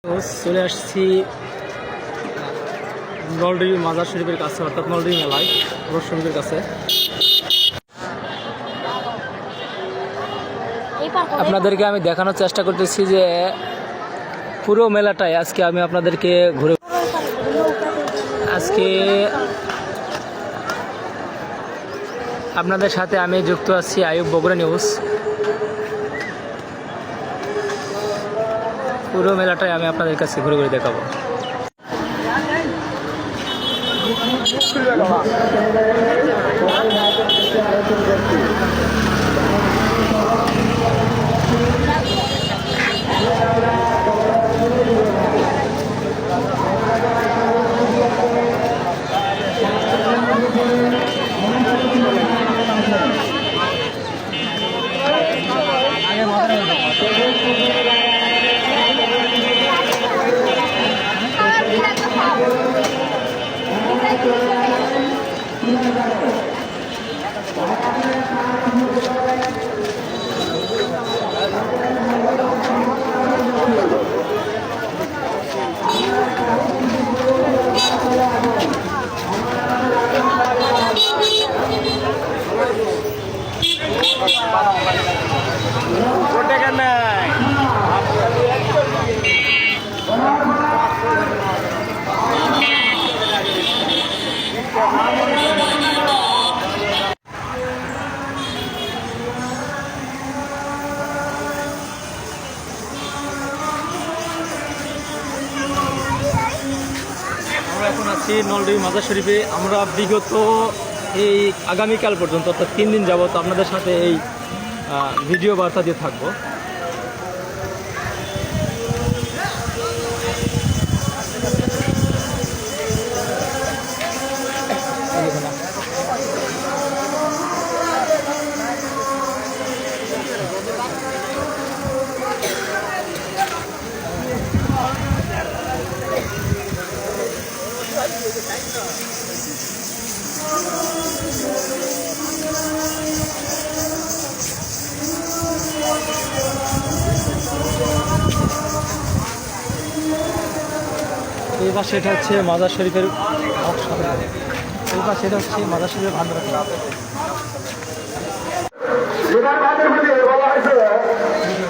চলে আসছি নলডি মাজার শরীফের কাছে, অর্থাৎ নলডি মেলায় রোজ শরীফের কাছে। আপনাদেরকে আমি দেখানোর চেষ্টা করতেছি যে পুরো মেলাটাই আজকে আমি আপনাদেরকে ঘুরে আপনাদের সাথে আমি যুক্ত আছি আইয়ুব বগুড়া নিউজ। পুরো মেলাটাই আমি আপনাদের কাছে ঘুরে ঘুরে দেখাবো। এখন আছি নলডি মাজার শরীফে। আমরা বিগত এই আগামীকাল পর্যন্ত অর্থাৎ 3 দিন যাবত আপনাদের সাথে এই ভিডিও বার্তা দিয়ে থাকবো। এই পাশে এটা হচ্ছে মাজার শরীফের, এই পাশে এটা হচ্ছে মাজার শরীফের ভান্ডার।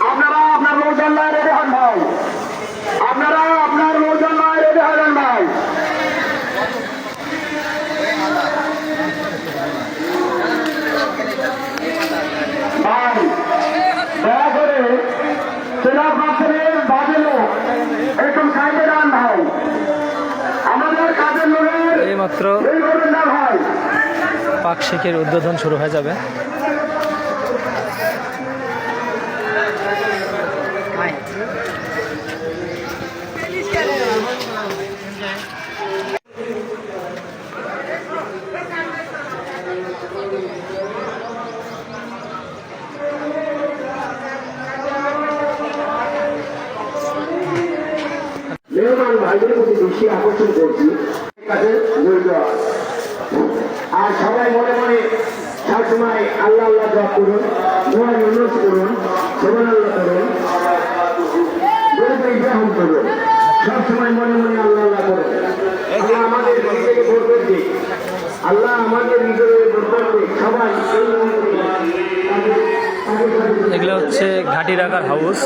আপনারা আপনার মৌজান্নায় রেডি হন ভাই, আপনারা আপনার মৌজান্নায় রেডি হন ভাই। ভাই দয়া করে সেনা প্রার্থনের বাজে লোক একটু সাইডে যান ভাই, আমাদের কাজের লোকের এইমাত্র এই করবেন না ভাই। পাক শিখের উদ্বোধন শুরু হয়ে যাবে। মেহমান ভাইদের প্রতি বেশি আকর্ষণ করছি কাছে জড়িত। আর সবাই মনে মনে সবসময় আল্লাহ আল্লাহ জপ করুন, দোয়া অনুরোধ করুন, সোমান আল্লাহ করুন, ইব্রাহিম করুন, সবসময় মনে মনে আল্লাহ আল্লাহ করুন। আল্লাহ আমাদের নিজেকে ভোট দিক, আল্লাহ আমাদের নিজেকে ভোট দিক। সবাই এগুলো হচ্ছে ঘাটি রাখার হাউস।